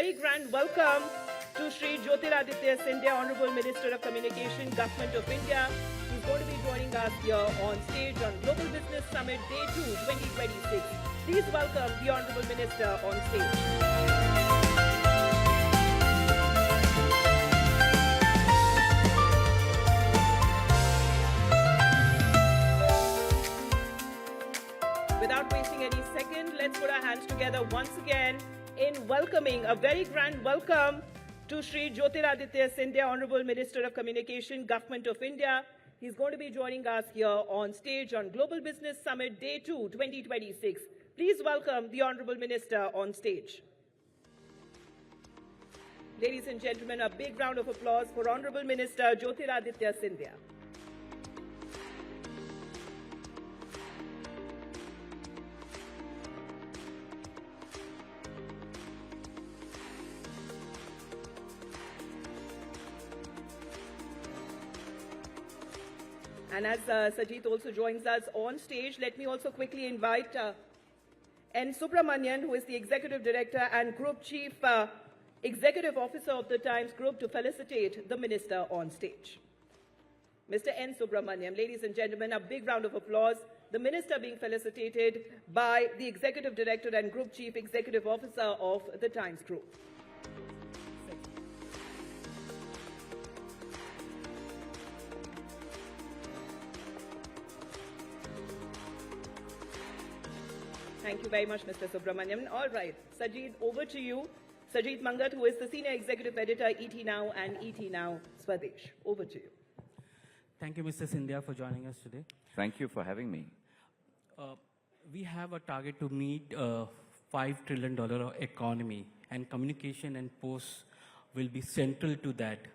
very grand welcome to Shri Jyotiraditya Scindia, Honorable Minister of Communication, Government of India. He's going to be joining us here on stage on Global Business Summit Day 2, 2026. Please welcome the Honorable Minister on stage. Without wasting any second, let's put our hands together once again in welcoming a very grand welcome to Shri Jyotiraditya Scindia, Honorable Minister of Communication, Government of India. He's going to be joining us here on stage on Global Business Summit Day 2, 2026. Please welcome the Honorable Minister on stage. Ladies and gentlemen, a big round of applause for Honorable Minister Jyotiraditya Scindia. And as Sajid also joins us on stage, let me also quickly invite N. Subramanian, who is the Executive Director and Group Chief Executive Officer of the Times Group, to felicitate the Minister on stage. Mr. N. Subramanian, ladies and gentlemen, a big round of applause. The Minister being felicitated by the Executive Director and Group Chief Executive Officer of the Times Group. Thank you very much, Mr. Subramaniam. All right, Sajid, over to you. Sajid Mangat, who is the Senior Executive Editor, ET Now and ET Now Swadesh. Over to you. Thank you, Mr. Scindia, for joining us today. Thank you for having me. We have a target to meet $5 trillion economy, and communication and posts will be central to that.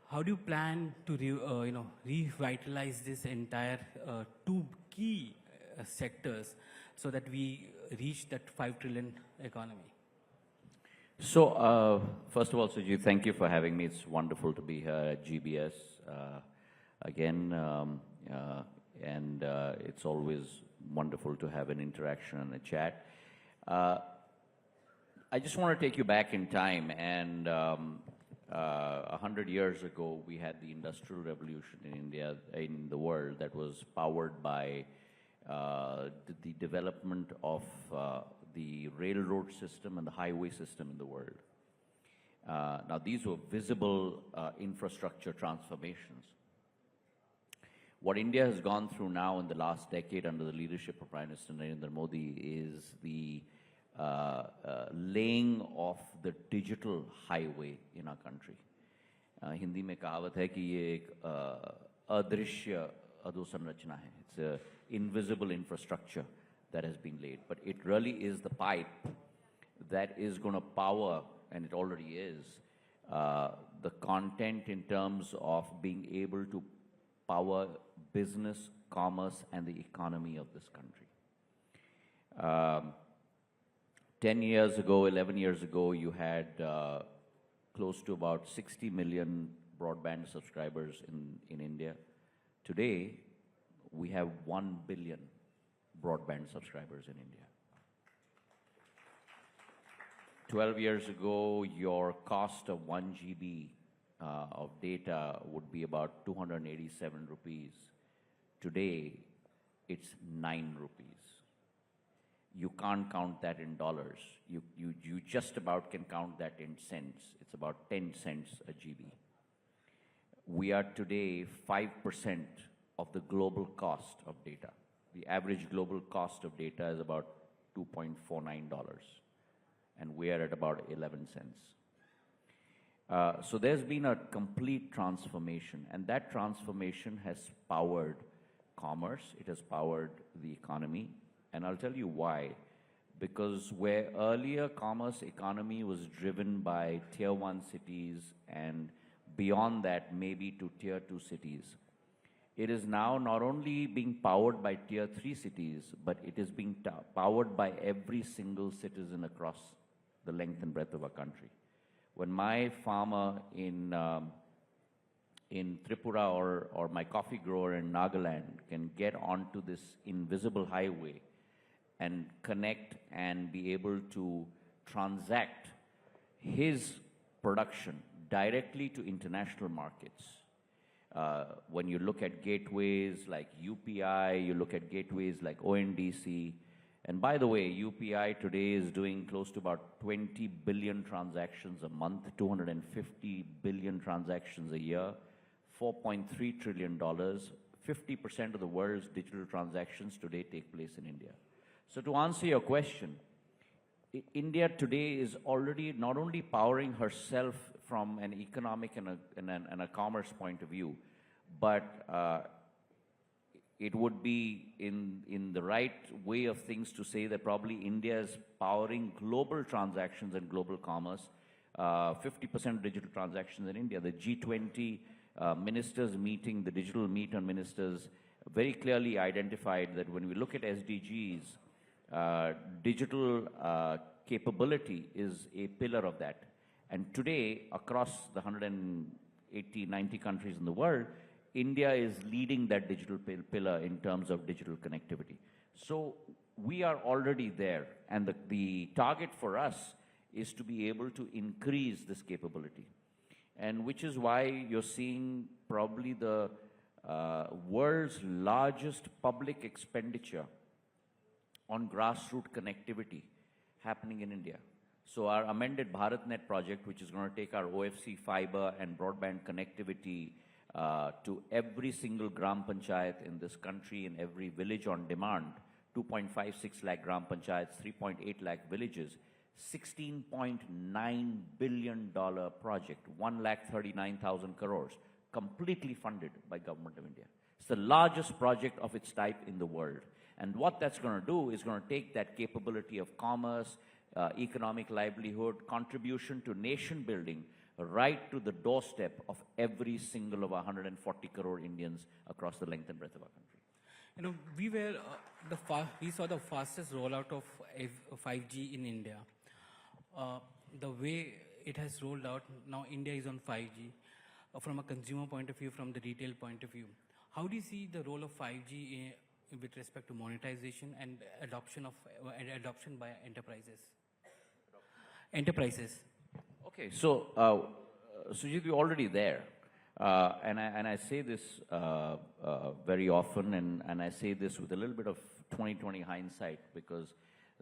How do you plan to revitalize this entire two key sectors so that we reach that 5 trillion economy? So, first of all, Sujit, thank you for having me. It's wonderful to be here at GBS again, and it's always wonderful to have an interaction and a chat. I just want to take you back in time, and 100 years ago, we had the Industrial Revolution in India, in the world, that was powered by the development of the railroad system and the highway system in the world. Now, these were visible infrastructure transformations. What India has gone through now in the last decade under the leadership of Prime Minister Narendra Modi is the laying of the digital highway in our country. Hindi mein kahavat hai ki ye ek adrishya adhosanrachna hai. It's an invisible infrastructure that has been laid. But it really is the pipe that is going to power, and it already is, the content in terms of being able to power business, commerce, and the economy of this country. 10 years ago, 11 years ago, you had close to about 60 million broadband subscribers in India. Today, we have 1 billion broadband subscribers in India. 12 years ago, your cost of 1 GB of data would be about 287 rupees. Today, it's 9 rupees. You can't count that in dollars. You just about can count that in cents. It's about 10 cents a GB. We are today 5% of the global cost of data. The average global cost of data is about $2.49, and we are at about 11 cents. So there's been a complete transformation, and that transformation has powered commerce, it has powered the economy, and I'll tell you why. Because where earlier commerce economy was driven by tier 1 cities and beyond that maybe to tier 2 cities, it is now not only being powered by tier 3 cities, but it is being powered by every single citizen across the length and breadth of our country. When my farmer in Tripura or my coffee grower in Nagaland can get onto this invisible highway and connect and be able to transact his production directly to international markets. When you look at gateways like UPI, you look at gateways like ONDC, and by the way, UPI today is doing close to about 20 billion transactions a month, 250 billion transactions a year, $4.3 trillion. 50% of the world's digital transactions today take place in India. So to answer your question, India today is already not only powering herself from an economic and a commerce point of view, but it would be in the right way of things to say that probably India is powering global transactions and global commerce. 50% digital transactions in India. The G20 ministers meeting, the digital meet on ministers, very clearly identified that when we look at SDGs, digital capability is a pillar of that. And today, across the 180, 90 countries in the world, India is leading that digital pillar in terms of digital connectivity. So we are already there, and the target for us is to be able to increase this capability. And which is why you're seeing probably the world's largest public expenditure on grassroots connectivity happening in India. So our amended BharatNet project, which is going to take our OFC fiber and broadband connectivity to every single gram panchayat in this country, in every village on demand, 2.56 lakh gram panchayats, 3.8 lakh villages, $16.9 billion project, 1,39,000 crores, completely funded by Government of India. It's the largest project of its type in the world. And what that's going to do is going to take that capability of commerce, economic livelihood, contribution to nation building, right to the doorstep of every single of 140 crore Indians across the length and breadth of our country. You know, we saw the fastest rollout of 5G in India. The way it has rolled out, now India is on 5G. From a consumer point of view, from the retail point of view, how do you see the role of 5G with respect to monetization and adoption by enterprises? Okay, so Sujit, you're already there, and I say this very often, and I say this with a little bit of 20/20 hindsight, because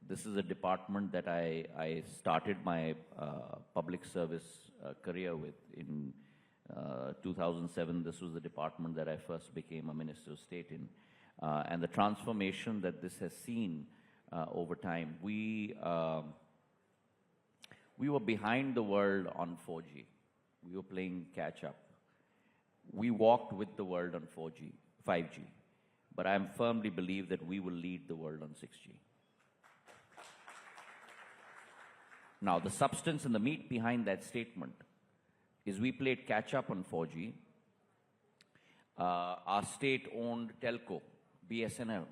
this is a department that I started my public service career with in 2007. This was the department that I first became a Minister of State in, and the transformation that this has seen over time. We were behind the world on 4G. We were playing catch up. We walked with the world on 4G, 5G. But I firmly believe that we will lead the world on 6G. Now, the substance and the meat behind that statement is we played catch up on 4G. Our state-owned telco, BSNL,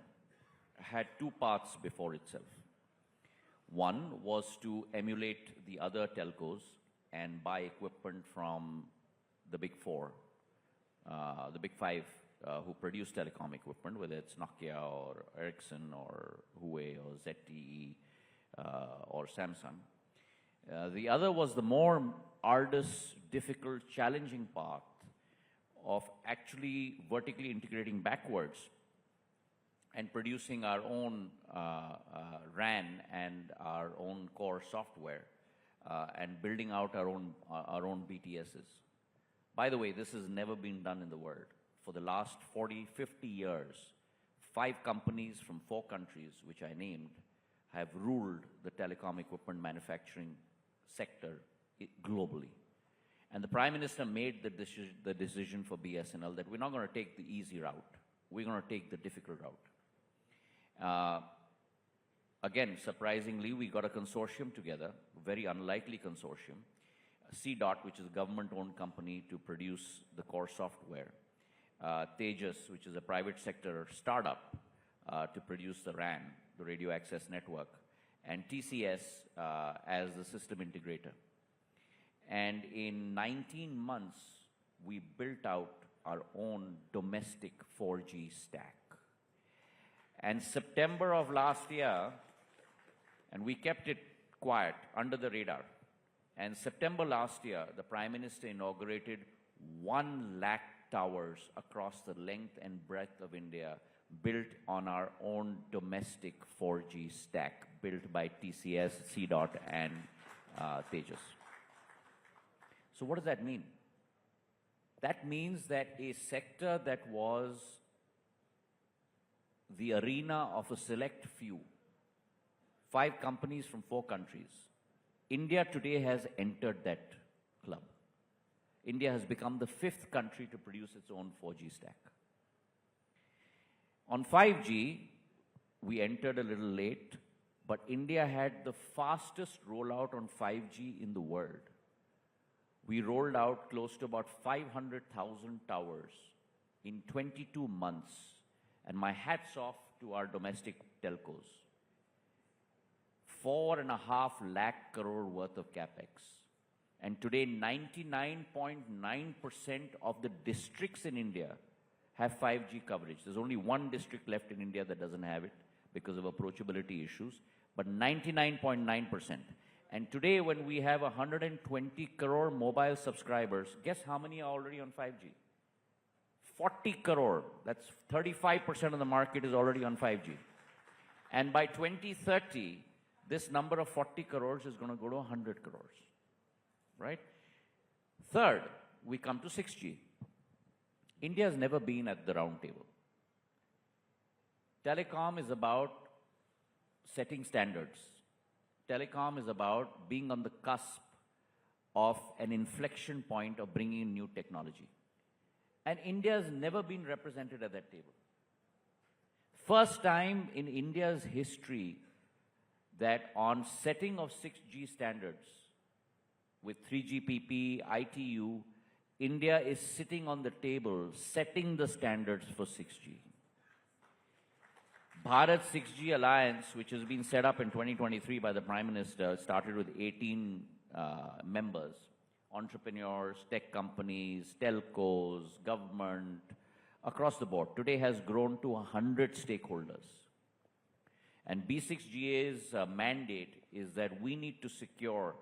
had two paths before itself. One was to emulate the other telcos and buy equipment from the big four, the big five who produce telecom equipment, whether it's Nokia or Ericsson or Huawei or ZTE or Samsung. The other was the more arduous, difficult, challenging path of actually vertically integrating backwards and producing our own RAN and our own core software and building out our own BTSs. By the way, this has never been done in the world. For the last 40, 50 years, 5 companies from 4 countries, which I named, have ruled the telecom equipment manufacturing sector globally. And the Prime Minister made the decision for BSNL that we're not going to take the easy route. We're going to take the difficult route. Again, surprisingly, we got a consortium together, a very unlikely consortium, CDOT, which is a government-owned company to produce the core software, Tejas, which is a private sector startup to produce the RAN, the radio access network, and TCS as the system integrator. And in 19 months, we built out our own domestic 4G stack. And September of last year, and we kept it quiet, under the radar. And September last year, the Prime Minister inaugurated 1 lakh towers across the length and breadth of India, built on our own domestic 4G stack, built by TCS, CDOT, and Tejas. So what does that mean? That means that a sector that was the arena of a select few, 5 companies from 4 countries, India today has entered that club. India has become the 5th country to produce its own 4G stack. On 5G, we entered a little late, but India had the fastest rollout on 5G in the world. We rolled out close to about 500,000 towers in 22 months, and my hat's off to our domestic telcos. 4.5 lakh crore worth of capex. And today, 99.9% of the districts in India have 5G coverage. There's only one district left in India that doesn't have it because of approachability issues, but 99.9%. And today, when we have 120 crore mobile subscribers, guess how many are already on 5G? 40 crore. That's 35% of the market is already on 5G. And by 2030, this number of 40 crores is going to go to 100 crores, right? Third, we come to 6G. India has never been at the round table. Telecom is about setting standards. Telecom is about being on the cusp of an inflection point of bringing in new technology. And India has never been represented at that table. First time in India's history that on setting of 6G standards with 3GPP, ITU, India is sitting on the table setting the standards for 6G. Bharat 6G Alliance, which has been set up in 2023 by the Prime Minister, started with 18 members, entrepreneurs, tech companies, telcos, government, across the board. Today has grown to 100 stakeholders. And B6GA's mandate is that we need to secure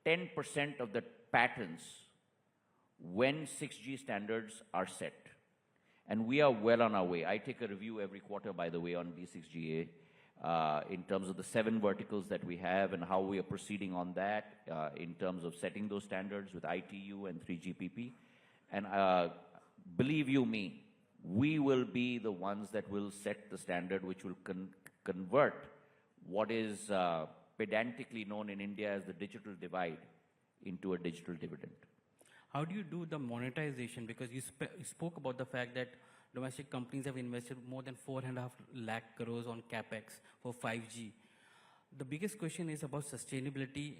10% of the patents when 6G standards are set. And we are well on our way. I take a review every quarter, by the way, on B6GA in terms of the 7 verticals that we have and how we are proceeding on that in terms of setting those standards with ITU and 3GPP. And believe you me, we will be the ones that will set the standard which will convert what is pedantically known in India as the digital divide into a digital dividend. How do you do the monetization? Because you spoke about the fact that domestic companies have invested more than 4.5 lakh crores on capex for 5G. The biggest question is about sustainability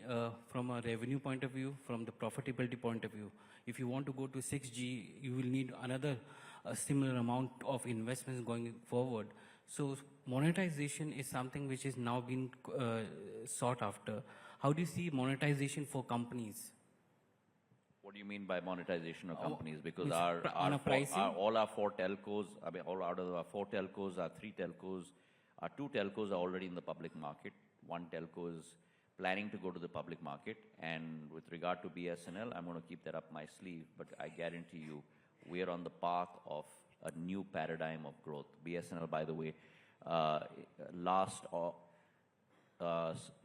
from a revenue point of view, from the profitability point of view. If you want to go to 6G, you will need another similar amount of investments going forward. So monetization is something which is now being sought after. How do you see monetization for companies? What do you mean by monetization of companies? Because all our 4 telcos, I mean, all out of our 4 telcos, our 3 telcos, our 2 telcos are already in the public market. 1 telco is planning to go to the public market. And with regard to BSNL, I'm going to keep that up my sleeve. But I guarantee you, we are on the path of a new paradigm of growth. BSNL, by the way, last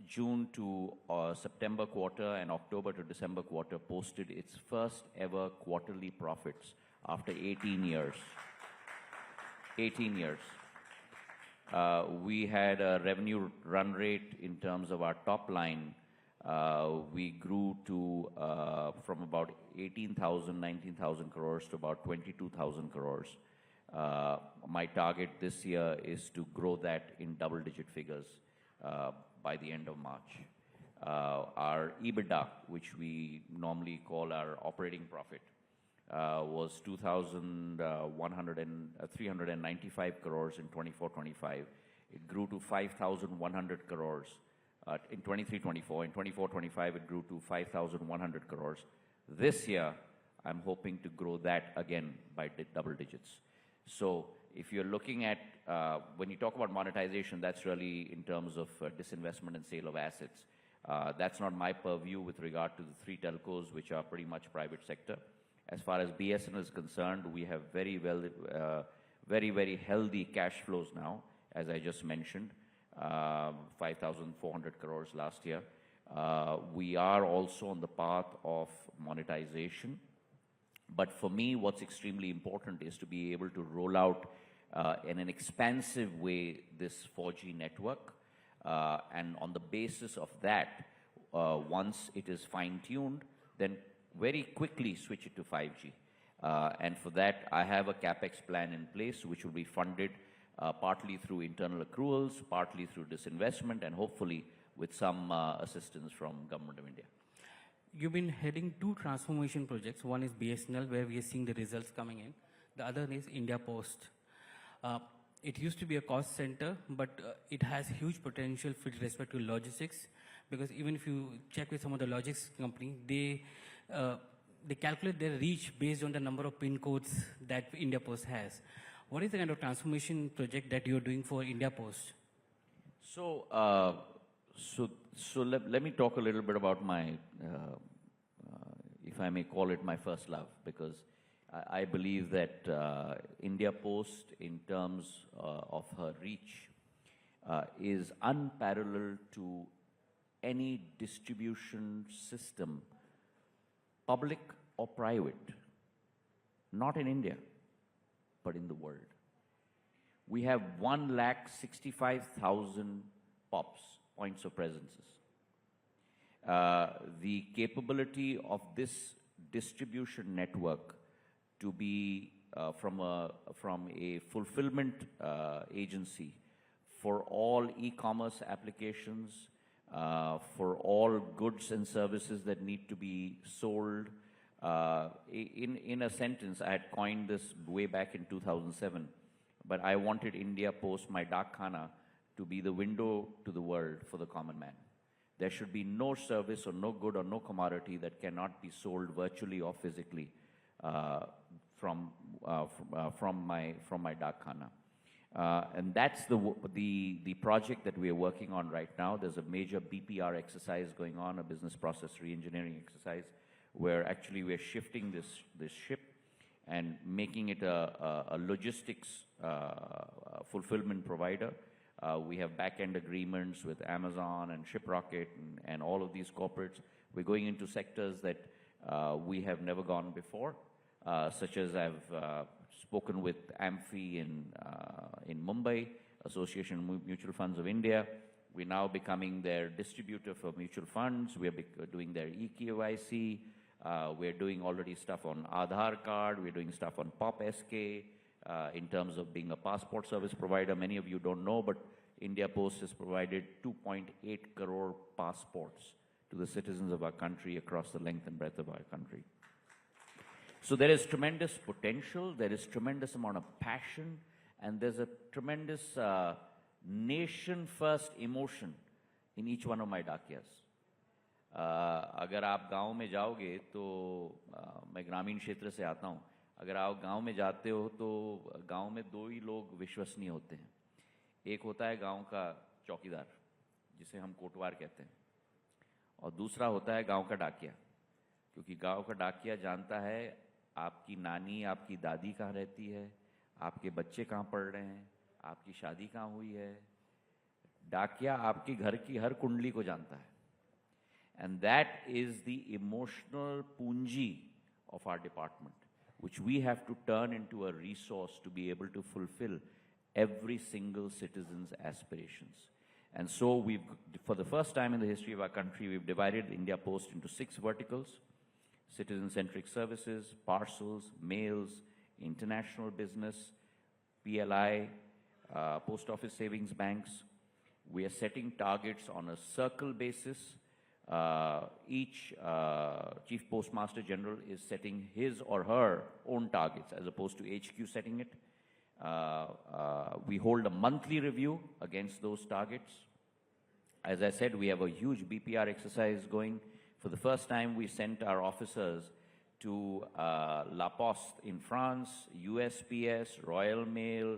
June to September quarter and October to December quarter posted its first ever quarterly profits after 18 years. 18 years. We had a revenue run rate in terms of our top line. We grew to from about 18,000, 19,000 crores to about 22,000 crores. My target this year is to grow that in double-digit figures by the end of March. Our EBITDA, which we normally call our operating profit, was 395 crores in 24-25. It grew to 5,100 crores in 23-24. In 24-25, it grew to 5,100 crores. This year, I'm hoping to grow that again by double digits. So if you're looking at, when you talk about monetization, that's really in terms of disinvestment and sale of assets. That's not my purview with regard to the three telcos, which are pretty much private sector. As far as BSNL is concerned, we have very healthy cash flows now, as I just mentioned, 5,400 crores last year. We are also on the path of monetization. But for me, what's extremely important is to be able to roll out in an expansive way this 4G network. And on the basis of that, once it is fine-tuned, then very quickly switch it to 5G. And for that, I have a CapEx plan in place, which will be funded partly through internal accruals, partly through disinvestment, and hopefully with some assistance from Government of India. You've been heading two transformation projects. One is BSNL, where we are seeing the results coming in. The other is India Post. It used to be a cost center, but it has huge potential with respect to logistics, because even if you check with some of the logistics companies, they calculate their reach based on the number of PIN codes that India Post has. What is the kind of transformation project that you're doing for India Post? So, let me talk a little bit about my, if I may call it my first love, because I believe that India Post, in terms of her reach, is unparalleled to any distribution system, public or private, not in India, but in the world. We have 1,65,000 POPs, points of presences. The capability of this distribution network to be from a fulfillment agency for all e-commerce applications, for all goods and services that need to be sold. In a sentence, I had coined this way back in 2007, but I wanted India Post, my Dakkhana, to be the window to the world for the common man. There should be no service or no good or no commodity that cannot be sold virtually or physically from my Dakkhana. And that's the project that we are working on right now. There's a major BPR exercise going on, a business process reengineering exercise, where actually we're shifting this ship and making it a logistics fulfillment provider. We have back-end agreements with Amazon and Shiprocket and all of these corporates. We're going into sectors that we have never gone before, such as I've spoken with AMFI in Mumbai, Association of Mutual Funds of India. We're now becoming their distributor for mutual funds. We're doing their eKYC. We're doing already stuff on Aadhaar card. We're doing stuff on POP SK in terms of being a passport service provider. Many of you don't know, but India Post has provided 2.8 crore passports to the citizens of our country across the length and breadth of our country. So there is tremendous potential, there is tremendous amount of passion, and there's a tremendous nation-first emotion in each one of my डाकियाs. अगर आप गांव में जाओगे तो मैं ग्रामीण क्षेत्र से आता हूं, अगर आप गांव में जाते हो तो गांव में दो ही लोग विश्वसनीय होते हैं. एक होता है गांव का चौकीदार, जिसे हम कोटवार कहते हैं, और दूसरा होता है गांव का डाकिया, क्योंकि गांव का डाकिया जानता है आपकी नानी, आपकी दादी कहाँ रहती है, आपके बच्चे कहाँ पढ़ रहे हैं, आपकी शादी कहाँ हुई है. डाकिया आपके घर की हर कुंडली को जानता है. And that is the emotional punji of our department, which we have to turn into a resource to be able to fulfill every single citizen's aspirations. And so we've, for the first time in the history of our country, we've divided India Post into 6 verticals: citizen-centric services, parcels, mails, international business, PLI, post office savings banks. We are setting targets on a circle basis. Each Chief Postmaster General is setting his or her own targets as opposed to HQ setting it. We hold a monthly review against those targets. As I said, we have a huge BPR exercise going. For the first time, we sent our officers to La Poste in France, USPS, Royal Mail,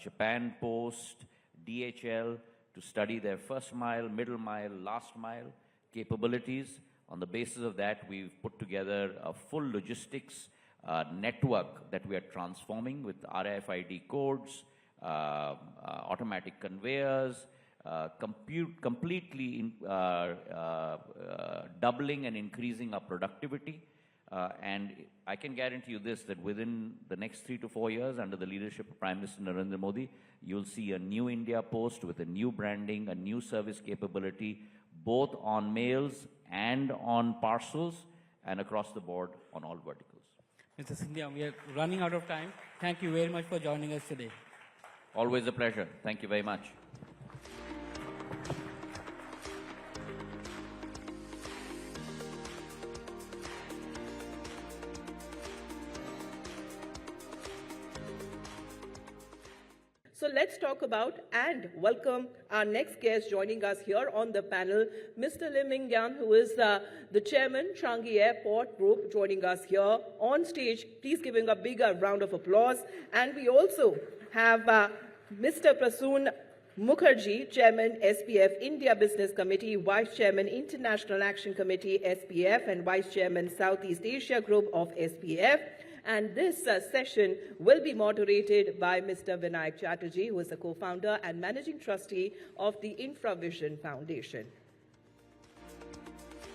Japan Post, DHL, to study their first mile, middle mile, last mile capabilities. On the basis of that, we've put together a full logistics network that we are transforming with RFID codes, automatic conveyors, completely doubling and increasing our productivity. And I can guarantee you this, that within the next 3 to 4 years, under the leadership of Prime Minister Narendra Modi, you'll see a new India Post with a new branding, a new service capability, both on mails and on parcels, and across the board on all verticals. Mr. Scindia, we are running out of time. Thank you very much for joining us today. Always a pleasure. Thank you very much. So let's talk about and welcome our next guest joining us here on the panel, Mr. Lim Ming Yan, who is the chairman, Changi Airport Group, joining us here on stage. Please give him a bigger round of applause. And we also have Mr. Prasoon Mukherjee, Chairman, SPF India Business Committee, Vice Chairman, International Action Committee, SPF, and Vice Chairman, Southeast Asia Group of SPF. And this session will be moderated by Mr. Vinayak Chatterjee, who is the co-founder and managing trustee of the InfraVision Foundation.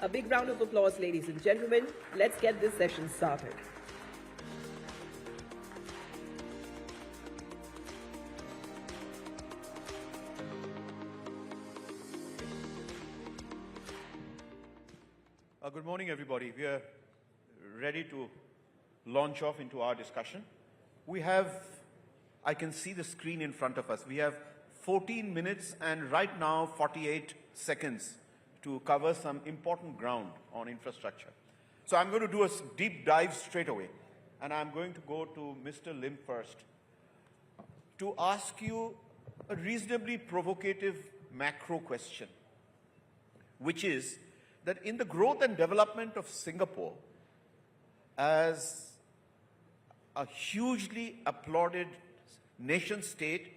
A big round of applause, ladies and gentlemen. Let's get this session started. Good morning, everybody. We are ready to launch off into our discussion. We have, I can see the screen in front of us. We have 14 minutes and right now 48 seconds to cover some important ground on infrastructure. So I'm going to do a deep dive straight away. And I'm going to go to Mr. Lim first to ask you a reasonably provocative macro question, which is that in the growth and development of Singapore as a hugely applauded nation state,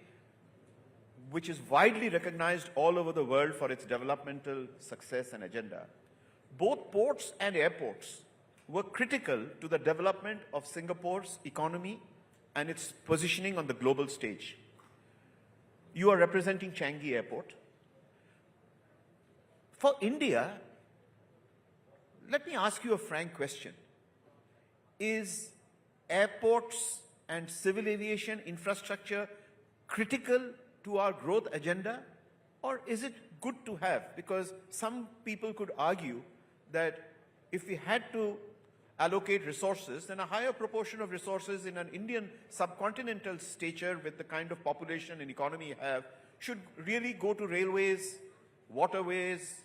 which is widely recognized all over the world for its developmental success and agenda, both ports and airports were critical to the development of Singapore's economy and its positioning on the global stage. You are representing Changi Airport. For India, let me ask you a frank question. Is airports and civil aviation infrastructure critical to our growth agenda, or is it good to have? Because some people could argue that if we had to allocate resources, then a higher proportion of resources in an Indian subcontinental stature with the kind of population and economy you have should really go to railways, waterways,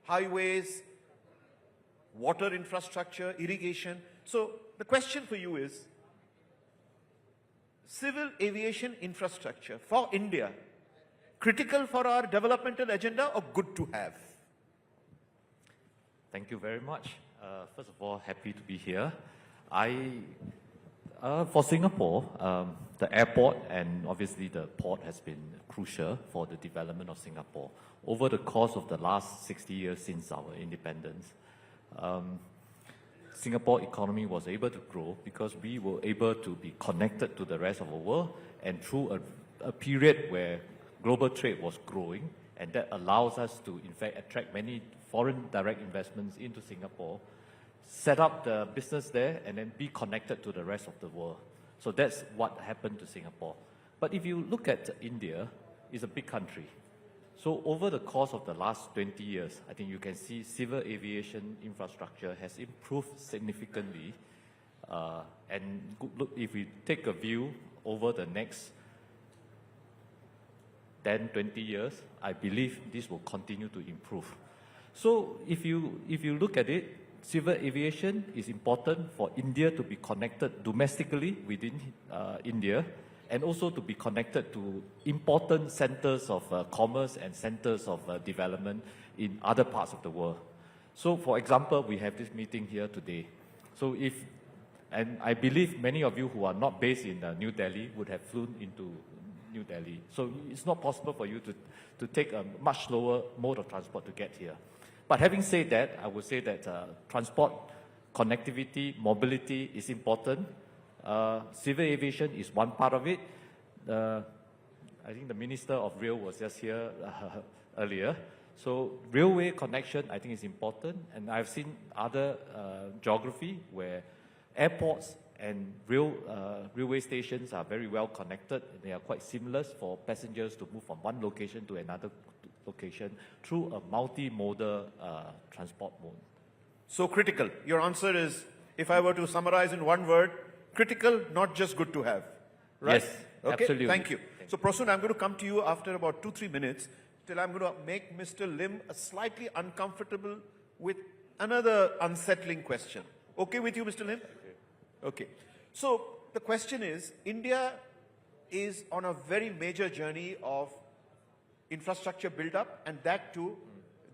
highways, water infrastructure, irrigation. So the question for you is, civil aviation infrastructure for India, critical for our developmental agenda or good to have? Thank you very much. First of all, happy to be here. For Singapore, the airport and obviously the port has been crucial for the development of Singapore. Over the course of the last 60 years since our independence, Singapore economy was able to grow because we were able to be connected to the rest of the world, and through a period where global trade was growing, and that allows us to in fact attract many foreign direct investments into Singapore, set up the business there, and then be connected to the rest of the world. So that's what happened to Singapore. But if you look at India, it's a big country. So over the course of the last 20 years, I think you can see civil aviation infrastructure has improved significantly. And look, if we take a view over the next 10, 20 years, I believe this will continue to improve. So if you look at it, civil aviation is important for India to be connected domestically within India, and also to be connected to important centers of commerce and centers of development in other parts of the world. So for example, we have this meeting here today. So and I believe many of you who are not based in New Delhi would have flown into New Delhi. So it's not possible for you to take a much slower mode of transport to get here. But having said that, I would say that transport, connectivity, mobility is important. Civil aviation is one part of it. I think the Minister of Rail was just here earlier. So railway connection, I think, is important. And I've seen other geography where airports and railway stations are very well connected. They are quite seamless for passengers to move from one location to another location through a multimodal transport mode. So critical. Your answer is, if I were to summarize in one word, critical, not just good to have. Right? Yes, okay? absolutely. Thank you. So Prasoon, I'm going to come to you after about 2-3 minutes, till I'm going to make Mr. Lim slightly uncomfortable with another unsettling question. Okay with you, Mr. Lim? Okay. So the question is, India is on a very major journey of infrastructure build-up, and that too,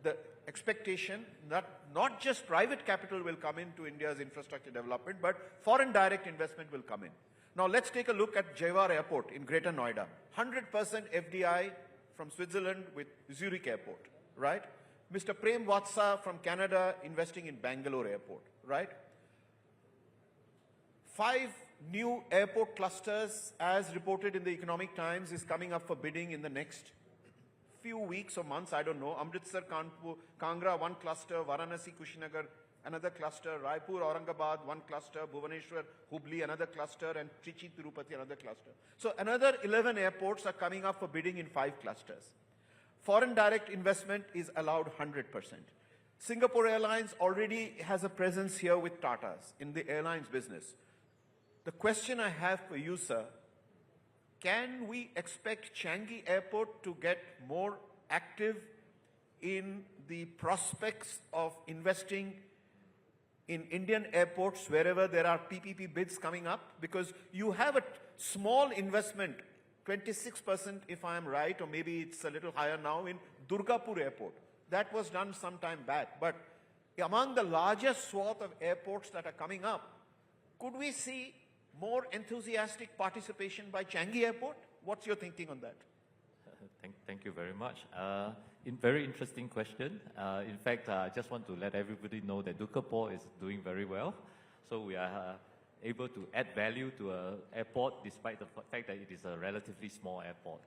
the expectation that not just private capital will come into India's infrastructure development, but foreign direct investment will come in. Now let's take a look at Jewar Airport in Greater Noida. 100% FDI from Switzerland with Zurich Airport, right? Mr. Prem Vatsa from Canada investing in Bangalore Airport, right? 5 new airport clusters, as reported in the Economic Times, is coming up for bidding in the next few weeks or months, I don't know. Amritsar, Kanpur, Kangra, one cluster, Varanasi, Kushinagar, another cluster, Raipur, Aurangabad, one cluster, Bhubaneswar, Hubli, another cluster, and Trichy, Tirupati, another cluster. So another 11 airports are coming up for bidding in 5 clusters. Foreign direct investment is allowed 100%. Singapore Airlines already has a presence here with Tata's in the airlines business. The question I have for you, sir, can we expect Changi Airport to get more active in the prospects of investing in Indian airports wherever there are PPP bids coming up? Because you have a small investment, 26% if I am right, or maybe it's a little higher now, in Durgapur Airport. That was done some time back. But among the largest swath of airports that are coming up, could we see more enthusiastic participation by Changi Airport? What's your thinking on that? Thank you very much. Very interesting question. In fact, I just want to let everybody know that Durgapur is doing very well. So we are able to add value to an airport despite the fact that it is a relatively small airport.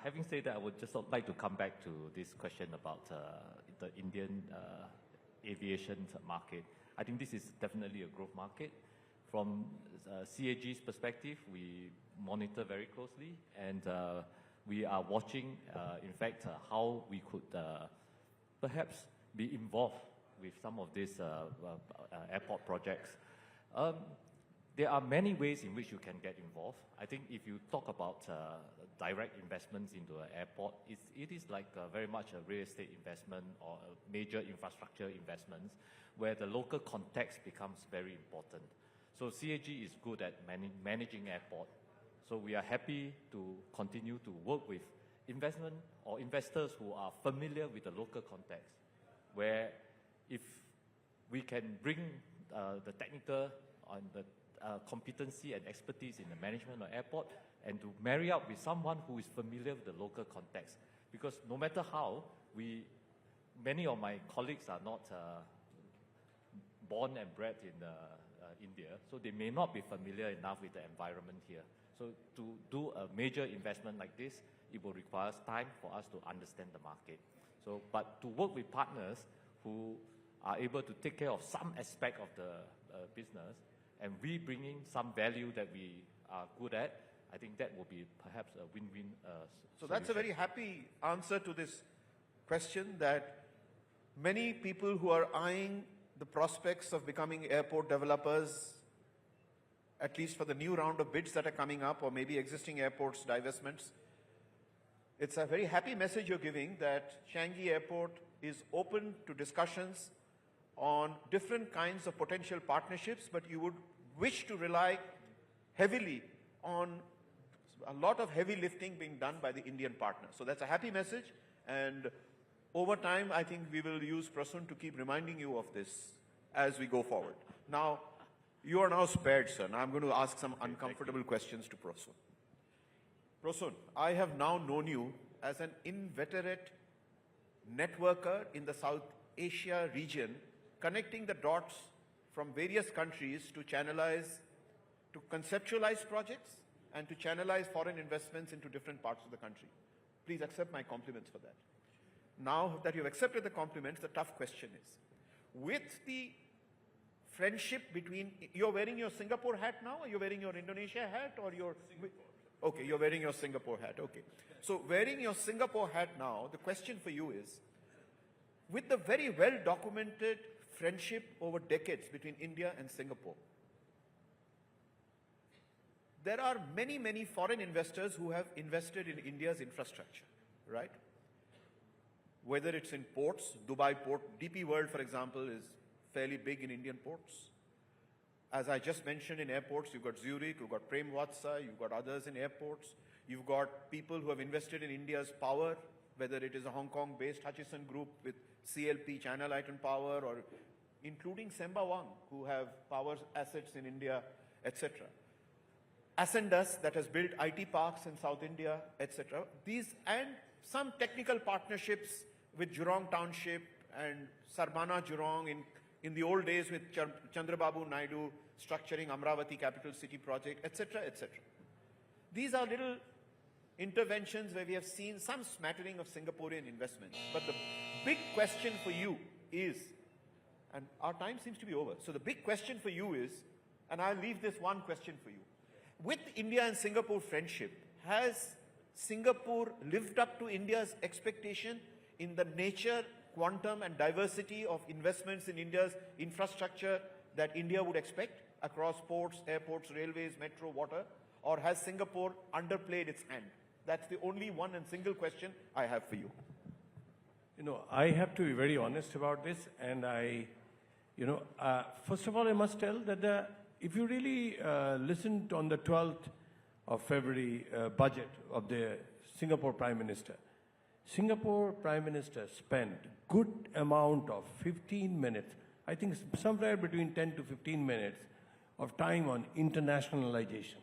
Having said that, I would just like to come back to this question about the Indian aviation market. I think this is definitely a growth market. From CAG's perspective, we monitor very closely, and we are watching, in fact, how we could perhaps be involved with some of these airport projects. There are many ways in which you can get involved. I think if you talk about direct investments into an airport, it is like very much a real estate investment or a major infrastructure investments where the local context becomes very important. So CAG is good at managing airport. So we are happy to continue to work with investment or investors who are familiar with the local context, where if we can bring the technical and the competency and expertise in the management of airport and to marry up with someone who is familiar with the local context. Because no matter how, many of my colleagues are not born and bred in India, so they may not be familiar enough with the environment here. So to do a major investment like this, it will require time for us to understand the market. So, but to work with partners who are able to take care of some aspect of the business, and we bringing some value that we are good at, I think that will be perhaps a win-win So that's a very happy answer to this question, that many people who are eyeing the prospects of becoming airport developers, at least for the new round of bids that are coming up, or maybe existing airports divestments, it's a very happy message you're giving that Changi Airport is open to discussions on different kinds of potential partnerships, but you would wish to rely heavily on a lot of heavy lifting being done by the Indian partner. So that's a happy message, and over time, I think we will use Prasoon to keep reminding you of this as we go forward. Now, you are now spared, sir. Now I'm going to ask some uncomfortable questions to Prasoon. Prasun, I have now known you as an inveterate networker in the South Asia region, connecting the dots from various countries to conceptualize projects and to channelize foreign investments into different parts of the country. Please accept my compliments for that. Now that you've accepted the compliments, the tough question is, with the friendship between, you're wearing your Singapore hat now, or you're wearing your Indonesia hat, or your... Okay, you're wearing your Singapore hat, okay. So wearing your Singapore hat now, the question for you is, with the very well-documented friendship over decades between India and Singapore, there are many, many foreign investors who have invested in India's infrastructure, right? Whether it's in ports, Dubai port, DP World, for example, is fairly big in Indian ports. As I just mentioned, in airports, you've got Zurich, you've got Prem Watsa, you've got others in airports. You've got people who have invested in India's power, whether it is a Hong Kong-based Hutchison Group with CLP, China Light and Power, or including Semba Wang, who have power assets in India, etc. Ascendas, that has built IT parks in South India, etc. These and some technical partnerships with Jurong Township and Sarbana Jurong in the old days with Chandrababu Naidu structuring Amravati Capital City project, etc., etc. These are little interventions where we have seen some smattering of Singaporean investments. But the big question for you is, and our time seems to be over, so the big question for you is, and I'll leave this one question for you. With India and Singapore friendship, has Singapore lived up to India's expectation in the nature, quantum and diversity of investments in India's infrastructure that India would expect across ports, airports, railways, metro, water? Or has Singapore underplayed its hand? That's the only one and single question I have for you. You know, I have to be very honest about this, and first of all, I must tell that if you really listened on the 12th of February budget of the Singapore Prime Minister, Singapore Prime Minister spent good amount of 15 minutes, I think somewhere between 10 to 15 minutes of time on internationalization.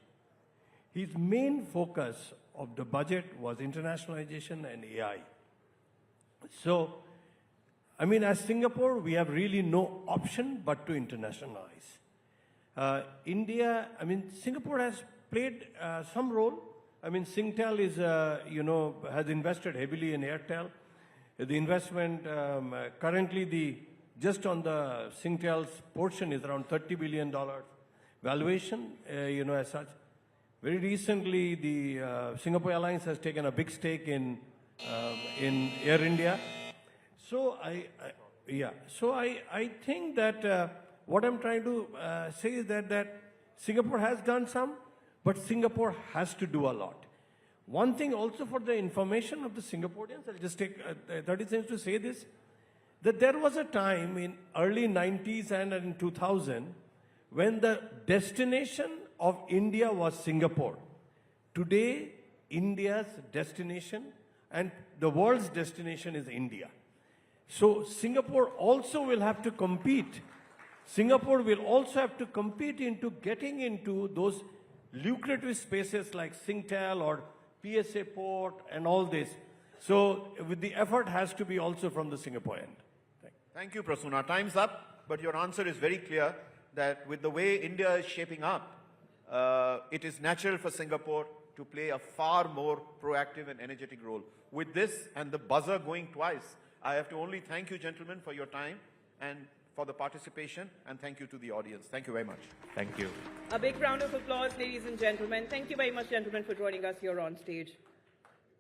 His main focus of the budget was internationalization and AI. So, I mean, as Singapore, we have really no option but to internationalize. India, I mean, Singapore has played some role. I mean, Singtel is, has invested heavily in Airtel. The investment, currently just on the Singtel's portion is around $30 billion valuation, as such. Very recently, the Singapore Airlines has taken a big stake in Air India. So I think that what I'm trying to say is that Singapore has done some, but Singapore has to do a lot. One thing also for the information of the Singaporeans, I'll just take 30 seconds to say this, that there was a time in early 90s and in 2000 when the destination of India was Singapore. Today, India's destination and the world's destination is India. So Singapore also will have to compete. Singapore will also have to compete into getting into those lucrative spaces like Singtel or PSA Port and all this. So with the effort has to be also from the Singapore end. Thank you, Prasun. Time's up, but your answer is very clear that with the way India is shaping up, it is natural for Singapore to play a far more proactive and energetic role. With this and the buzzer going twice, I have to only thank you, gentlemen, for your time and for the participation, and thank you to the audience. Thank you very much. Thank you. A big round of applause, ladies and gentlemen. Thank you very much, gentlemen, for joining us here on stage.